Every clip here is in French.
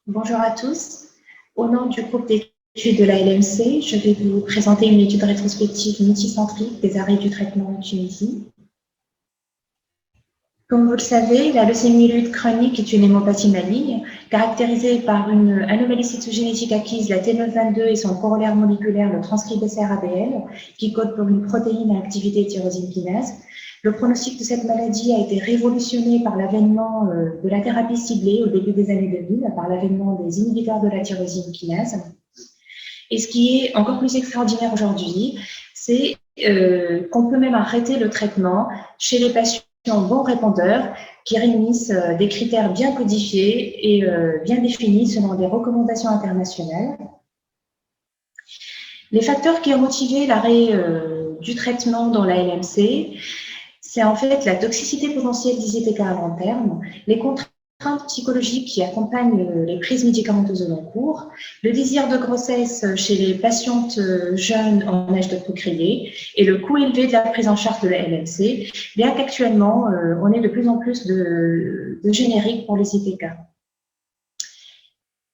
Bonjour à tous. Au nom du groupe d'études de la LMC, je vais vous présenter une étude rétrospective multicentrique des arrêts du traitement en Tunisie. Comme vous le savez, la leucémie lutte chronique est une hémopathie maligne caractérisée par une anomalie cytogénétique acquise, la T922 et son corollaire moléculaire, le transcript-BCR-ABL, qui code pour une protéine à activité tyrosine kinase. Le pronostic de cette maladie a été révolutionné par l'avènement de la thérapie ciblée au début des années 2000, par l'avènement des inhibiteurs de la tyrosine kinase. Et ce qui est encore plus extraordinaire aujourd'hui, c'est qu'on peut même arrêter le traitement chez les patients bons répondeurs qui réunissent des critères bien codifiés et bien définis selon des recommandations internationales. Les facteurs qui ont motivé l'arrêt du traitement dans la LMC, c'est en fait la toxicité potentielle des ITK à long terme, les contraintes psychologiques qui accompagnent les prises médicamenteuses au long cours, le désir de grossesse chez les patientes jeunes en âge de procréer et le coût élevé de la prise en charge de la LMC, bien qu'actuellement, on ait de plus en plus de génériques pour les ITK.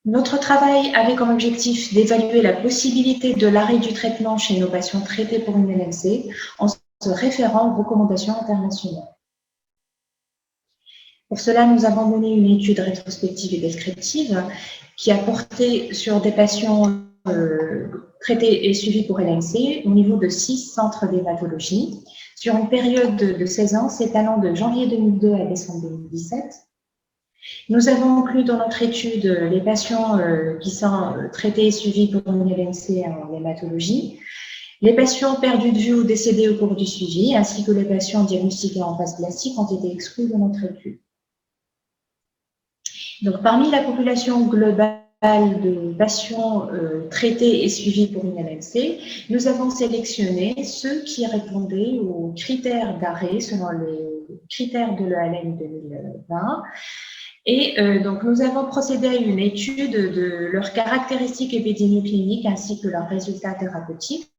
Notre travail avait comme objectif d'évaluer la possibilité de l'arrêt du traitement chez nos patients traités pour une LMC en se référant aux recommandations internationales. Pour cela, nous avons mené une étude rétrospective et descriptive qui a porté sur des patients traités et suivis pour LMC au niveau de 6 centres d'hématologie sur une période de 16 ans s'étalant de janvier 2002 à décembre 2017. Nous avons inclus dans notre étude les patients qui sont traités et suivis pour une LMC en hématologie, les patients perdus de vue ou décédés au cours du suivi, ainsi que les patients diagnostiqués en phase classique ont été exclus de notre étude. Donc, parmi la population globale de patients traités et suivis pour une LMC, nous avons sélectionné ceux qui répondaient aux critères d'arrêt selon les critères de l'EALM 2020. Et donc, nous avons procédé à une étude de leurs caractéristiques épidémiocliniques ainsi que leurs résultats thérapeutiques.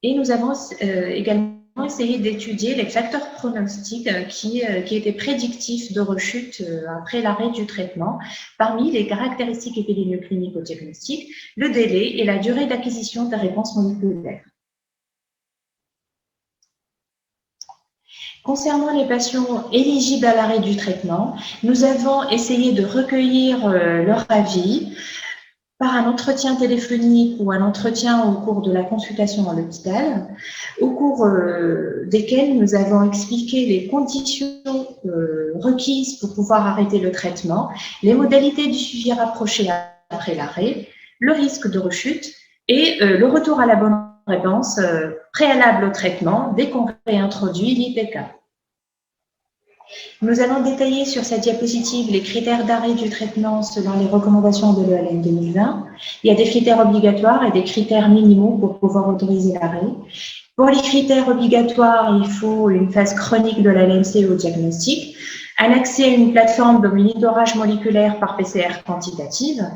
Et nous avons également essayé d'étudier les facteurs pronostiques qui étaient prédictifs de rechute après l'arrêt du traitement, parmi les caractéristiques épidémiocliniques au diagnostic, le délai et la durée d'acquisition des réponses moléculaires. Concernant les patients éligibles à l'arrêt du traitement, nous avons essayé de recueillir leur avis par un entretien téléphonique ou un entretien au cours de la consultation à l'hôpital, au cours desquels nous avons expliqué les conditions requises pour pouvoir arrêter le traitement, les modalités du suivi rapproché après l'arrêt, le risque de rechute et le retour à la bonne réponse préalable au traitement dès qu'on réintroduit l'ITK. Nous allons détailler sur cette diapositive les critères d'arrêt du traitement selon les recommandations de l'EALM 2020. Il y a des critères obligatoires et des critères minimaux pour pouvoir autoriser l'arrêt. Pour les critères obligatoires, il faut une phase chronique de la LMC au diagnostic, un accès à une plateforme de monitorage moléculaire par PCR quantitative,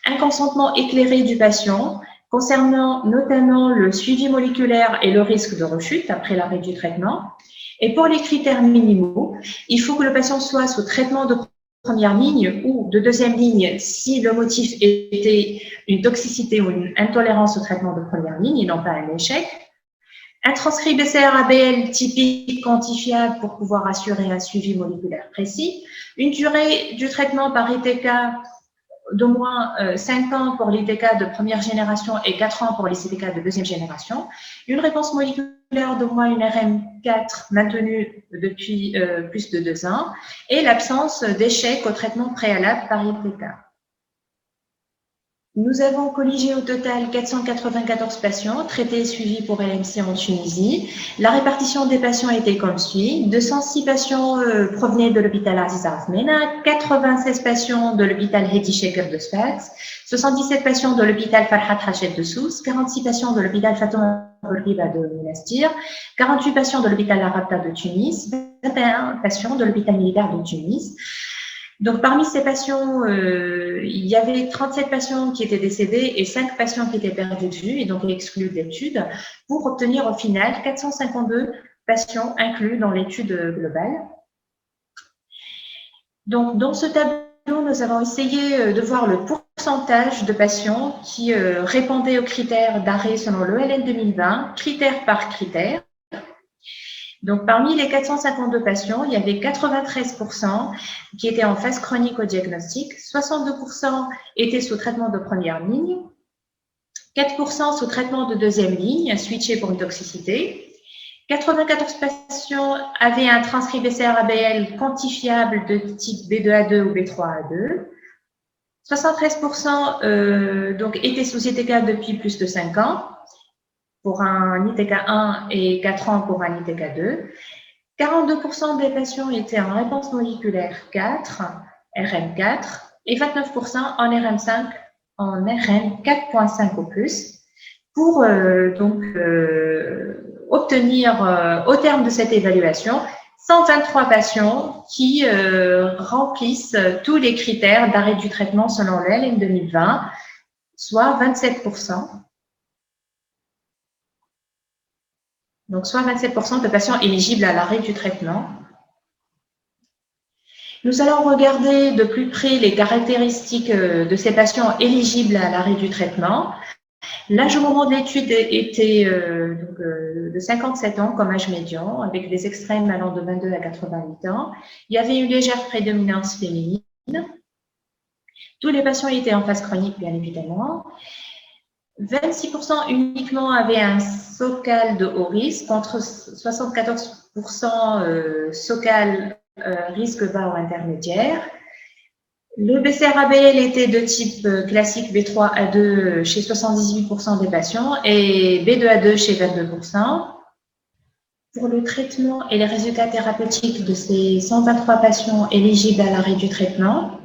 un consentement éclairé du patient concernant notamment le suivi moléculaire et le risque de rechute après l'arrêt du traitement. Et pour les critères minimaux, il faut que le patient soit sous traitement de première ligne ou de deuxième ligne si le motif était une toxicité ou une intolérance au traitement de première ligne et non pas un échec. Un transcrit BCR-ABL typique quantifiable pour pouvoir assurer un suivi moléculaire précis. Une durée du traitement par ITK d'au moins 5 ans pour l'ITK de première génération et 4 ans pour les ITK de deuxième génération. Une réponse moléculaire d'au moins une RM4 maintenue depuis plus de 2 ans et l'absence d'échec au traitement préalable par ITK. Nous avons colligé au total 494 patients traités et suivis pour LMC en Tunisie. La répartition des patients était comme suit. 206 patients provenaient de l'hôpital Aziz Arfmena, 96 patients de l'hôpital Hedi Sheker de Sfax, 77 patients de l'hôpital Farhat Hachet de Sousse, 46 patients de l'hôpital Fatouma Bourguiba de Monastir, 48 patients de l'hôpital Arabta de Tunis, 21 patients de l'hôpital militaire de Tunis. Donc, parmi ces patients, il y avait 37 patients qui étaient décédés et 5 patients qui étaient perdus de vue et donc exclus de l'étude pour obtenir au final 452 patients inclus dans l'étude globale. Donc, dans ce tableau, nous avons essayé de voir le pourcentage de patients qui répondaient aux critères d'arrêt selon l'ELN 2020, critère par critère. Donc, parmi les 452 patients, il y avait 93% qui étaient en phase chronique au diagnostic, 62% étaient sous traitement de première ligne, 4% sous traitement de deuxième ligne, switché pour une toxicité. 94 patients avaient un transcrit BCR-ABL quantifiable de type B2A2 ou B3A2. 73% donc étaient sous ITK depuis plus de 5 ans pour un ITK1 et 4 ans pour un ITK2. 42% des patients étaient en réponse moléculaire 4, RM4, et 29% en RM5, en RM 4.5 ou plus, pour obtenir, au terme de cette évaluation, 123 patients qui remplissent tous les critères d'arrêt du traitement selon l'ELN 2020, soit 27%. Donc, soit 27% de patients éligibles à l'arrêt du traitement. Nous allons regarder de plus près les caractéristiques de ces patients éligibles à l'arrêt du traitement. L'âge au moment de l'étude était de 57 ans comme âge médian, avec des extrêmes allant de 22 à 88 ans. Il y avait une légère prédominance féminine. Tous les patients étaient en phase chronique, bien évidemment. 26% uniquement avaient un SOCAL de haut risque, contre 74% SOCAL risque bas ou intermédiaire. Le BCR-ABL était de type classique B3A2 chez 78% des patients et B2A2 chez 22%. Pour le traitement et les résultats thérapeutiques de ces 123 patients éligibles à l'arrêt du traitement,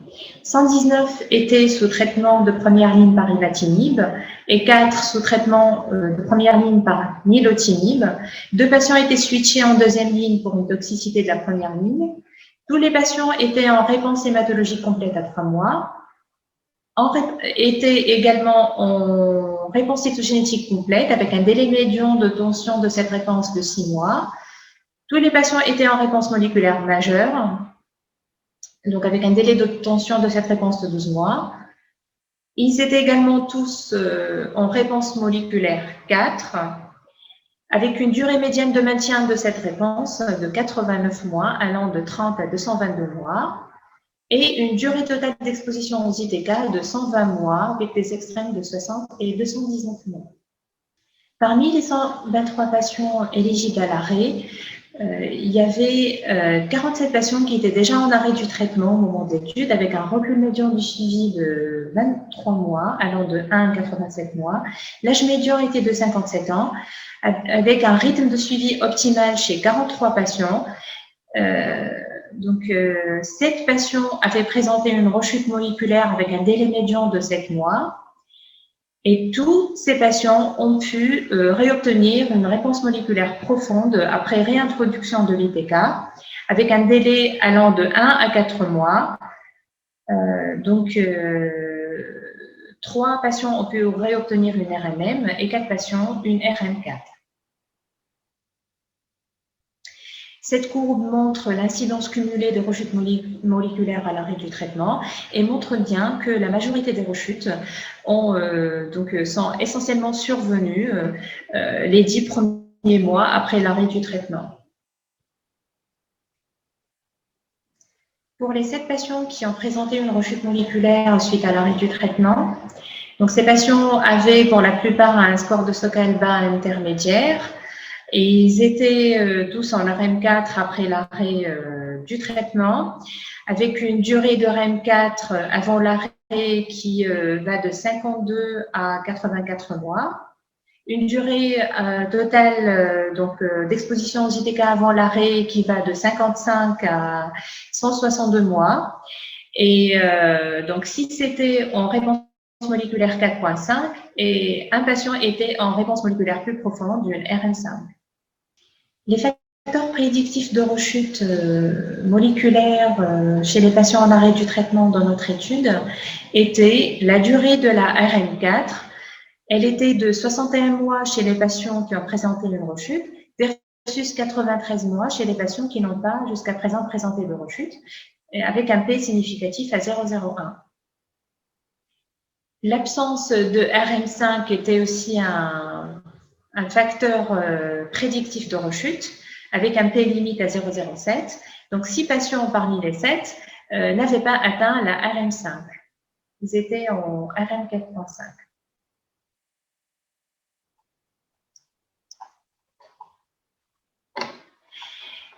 119 étaient sous traitement de première ligne par imatinib et 4 sous traitement de première ligne par nilotinib. 2 patients étaient switchés en deuxième ligne pour une toxicité de la première ligne. Tous les patients étaient en réponse hématologique complète à 3 mois, étaient également en réponse cytogénétique complète avec un délai médian de tension de cette réponse de 6 mois. Tous les patients étaient en réponse moléculaire majeure, donc avec un délai de tension de cette réponse de 12 mois. Ils étaient également tous en réponse moléculaire 4, avec une durée médiane de maintien de cette réponse de 89 mois, allant de 30 à 222 mois, et une durée totale d'exposition aux ITK de 120 mois, avec des extrêmes de 60 et 219 mois. Parmi les 123 patients éligibles à l'arrêt, il y avait 47 patients qui étaient déjà en arrêt du traitement au moment d'étude, avec un recul médian du suivi de 23 mois, allant de 1 à 87 mois. L'âge médian était de 57 ans, avec un rythme de suivi optimal chez 43 patients. 7 patients avaient présenté une rechute moléculaire avec un délai médian de 7 mois. Et tous ces patients ont pu réobtenir une réponse moléculaire profonde après réintroduction de l'ITK, avec un délai allant de 1 à 4 mois. 3 patients ont pu réobtenir une RMM et 4 patients une RM4. Cette courbe montre l'incidence cumulée des rechutes moléculaires à l'arrêt du traitement et montre bien que la majorité des rechutes sont essentiellement survenues les 10 premiers mois après l'arrêt du traitement. Pour les 7 patients qui ont présenté une rechute moléculaire suite à l'arrêt du traitement, donc ces patients avaient pour la plupart un score de SOCAL bas intermédiaire. Et ils étaient tous en RM4 après l'arrêt du traitement, avec une durée de RM4 avant l'arrêt qui va de 52 à 84 mois, une durée totale d'exposition aux ITK avant l'arrêt qui va de 55 à 162 mois. Et donc, si c'était en réponse moléculaire 4.5 et un patient était en réponse moléculaire plus profonde d'une RM5. Les facteurs prédictifs de rechute moléculaire chez les patients en arrêt du traitement dans notre étude étaient la durée de la RM4. Elle était de 61 mois chez les patients qui ont présenté une rechute versus 93 mois chez les patients qui n'ont pas jusqu'à présent présenté de rechute. avec un P significatif à 0,01. L'absence de RM5 était aussi un facteur prédictif de rechute, avec un P limite à 0,07. Donc, 6 patients parmi les 7 n'avaient pas atteint la RM5. Ils étaient en RM4.5.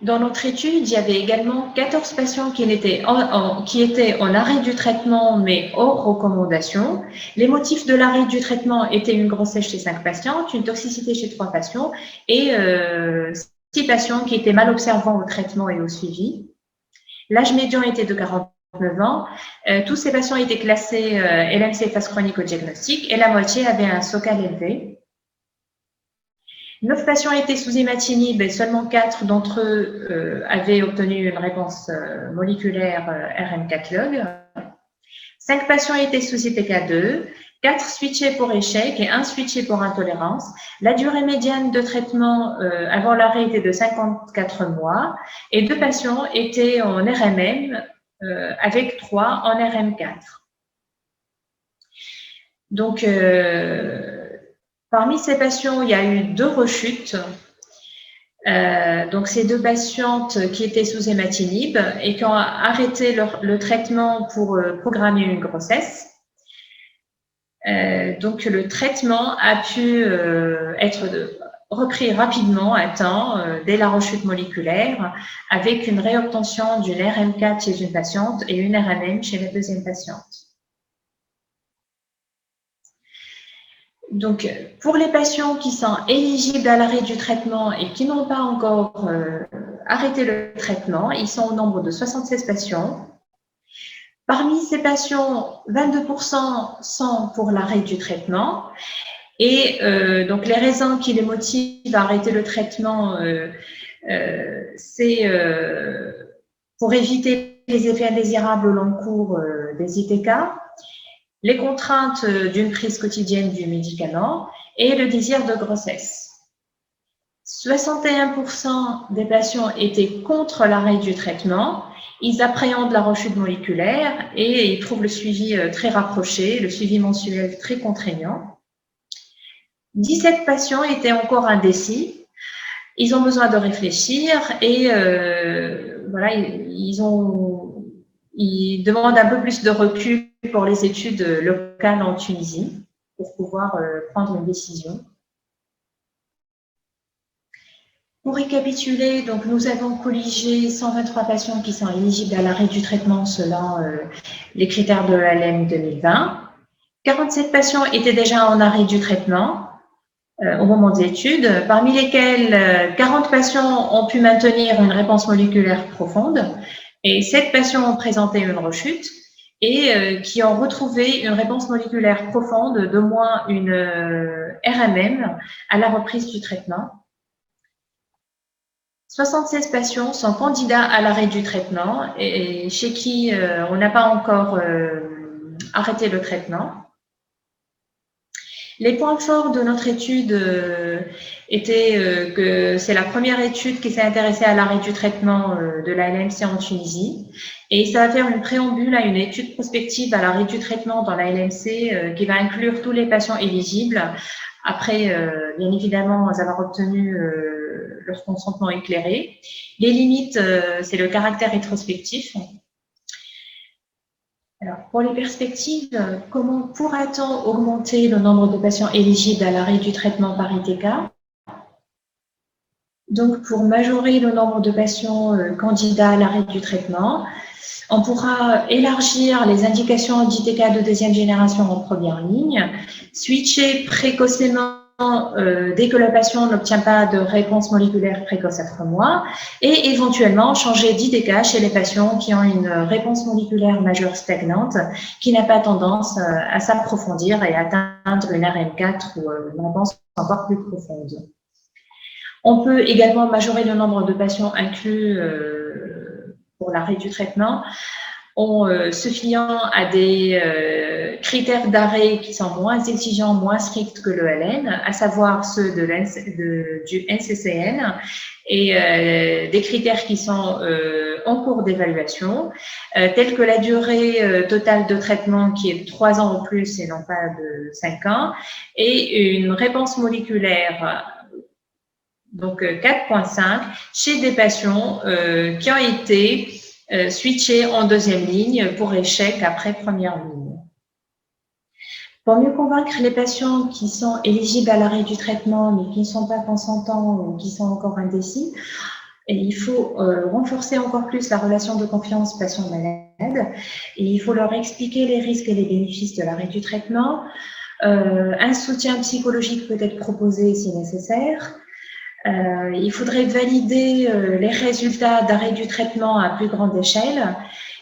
Dans notre étude, il y avait également 14 patients qui étaient en arrêt du traitement, mais hors recommandation. Les motifs de l'arrêt du traitement étaient une grossesse chez 5 patientes, une toxicité chez 3 patients et 6 patients qui étaient mal observants au traitement et au suivi. L'âge médian était de 49 ans. Tous ces patients étaient classés LMC phase chronique au diagnostic et la moitié avait un SOCAL élevé. 9 patients étaient sous imatinib et seulement 4 d'entre eux avaient obtenu une réponse moléculaire RM4-log. 5 patients étaient sous ITK2, 4 switchés pour échec et 1 switché pour intolérance. La durée médiane de traitement avant l'arrêt était de 54 mois et 2 patients étaient en RMM avec 3 en RM4. Donc, parmi ces patients, il y a eu 2 rechutes. Donc, ces 2 patientes qui étaient sous hématinib et qui ont arrêté le traitement pour programmer une grossesse. Donc, le traitement a pu être repris rapidement à temps dès la rechute moléculaire avec une réobtention d'une RM4 chez une patiente et une RMM chez la deuxième patiente. Donc, pour les patients qui sont éligibles à l'arrêt du traitement et qui n'ont pas encore arrêté le traitement, ils sont au nombre de 76 patients. Parmi ces patients, 22% sont pour l'arrêt du traitement. Et donc, les raisons qui les motivent à arrêter le traitement, c'est pour éviter les effets indésirables au long cours des ITK, les contraintes d'une prise quotidienne du médicament et le désir de grossesse. 61% des patients étaient contre l'arrêt du traitement. Ils appréhendent la rechute moléculaire et ils trouvent le suivi très rapproché, le suivi mensuel très contraignant. 17 patients étaient encore indécis. Ils ont besoin de réfléchir et voilà, ils demandent un peu plus de recul pour les études locales en Tunisie pour pouvoir prendre une décision. Pour récapituler, donc nous avons colligé 123 patients qui sont éligibles à l'arrêt du traitement selon les critères de l'ALEM 2020. 47 patients étaient déjà en arrêt du traitement au moment des études, parmi lesquels 40 patients ont pu maintenir une réponse moléculaire profonde et 7 patients ont présenté une rechute et qui ont retrouvé une réponse moléculaire profonde d'au moins une RMM à la reprise du traitement. 76 patients sont candidats à l'arrêt du traitement et chez qui on n'a pas encore arrêté le traitement. Les points forts de notre étude étaient que c'est la première étude qui s'est intéressée à l'arrêt du traitement de la LMC en Tunisie et ça va faire une préambule à une étude prospective à l'arrêt du traitement dans la LMC qui va inclure tous les patients éligibles après, bien évidemment, avoir obtenu leur consentement éclairé. Les limites, c'est le caractère rétrospectif. Alors, pour les perspectives, comment pourra-t-on augmenter le nombre de patients éligibles à l'arrêt du traitement par ITK? Donc, pour majorer le nombre de patients candidats à l'arrêt du traitement, on pourra élargir les indications d'ITK de deuxième génération en première ligne, switcher précocement dès que le patient n'obtient pas de réponse moléculaire précoce à 3 mois et éventuellement changer d'ITK chez les patients qui ont une réponse moléculaire majeure stagnante qui n'a pas tendance à s'approfondir et atteindre une RM4 ou une réponse encore plus profonde. On peut également majorer le nombre de patients inclus pour l'arrêt du traitement se fiant à des critères d'arrêt qui sont moins exigeants, moins stricts que l'ELN, à savoir ceux du NCCN, et des critères qui sont en cours d'évaluation, tels que la durée totale de traitement qui est de 3 ans ou plus et non pas de 5 ans, et une réponse moléculaire, donc 4.5, chez des patients qui ont été switchés en deuxième ligne pour échec après première ligne. Pour mieux convaincre les patients qui sont éligibles à l'arrêt du traitement mais qui ne sont pas consentants ou qui sont encore indécis, et il faut renforcer encore plus la relation de confiance patient-malade, et il faut leur expliquer les risques et les bénéfices de l'arrêt du traitement. Un soutien psychologique peut être proposé si nécessaire. Il faudrait valider les résultats d'arrêt du traitement à plus grande échelle,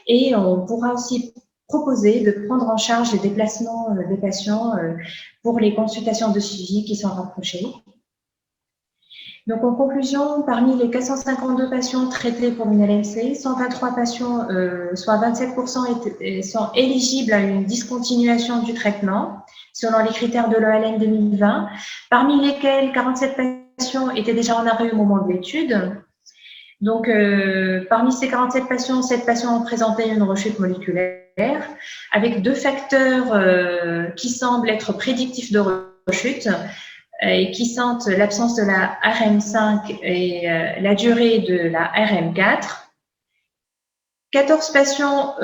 et on pourra aussi proposer de prendre en charge les déplacements des patients pour les consultations de suivi qui sont rapprochées. Donc, en conclusion, parmi les 452 patients traités pour une LMC, 123 patients, soit 27%, sont éligibles à une discontinuation du traitement selon les critères de l'ELN 2020, parmi lesquels 47 patients étaient déjà en arrêt au moment de l'étude. Donc, parmi ces 47 patients, 7 patients ont présenté une rechute moléculaire avec 2 facteurs qui semblent être prédictifs de rechute et qui sentent l'absence de la RM5 et la durée de la RM4. 14 patients,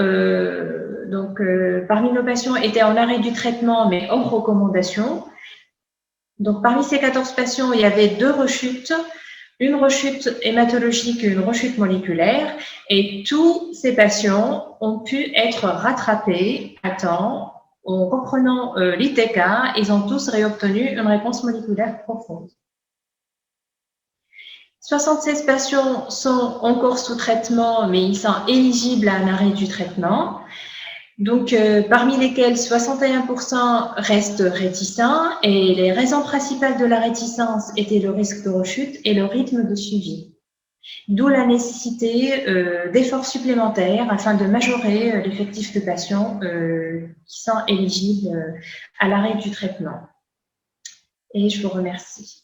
parmi nos patients, étaient en arrêt du traitement, mais hors recommandation. Donc, parmi ces 14 patients, il y avait 2 rechutes, une rechute hématologique et une rechute moléculaire, et tous ces patients ont pu être rattrapés à temps. En reprenant l'ITK, ils ont tous réobtenu une réponse moléculaire profonde. 76 patients sont encore sous traitement, mais ils sont éligibles à un arrêt du traitement. Donc, parmi lesquels 61% restent réticents, et les raisons principales de la réticence étaient le risque de rechute et le rythme de suivi. D'où la nécessité d'efforts supplémentaires afin de majorer l'effectif de patients qui sont éligibles à l'arrêt du traitement. Et je vous remercie.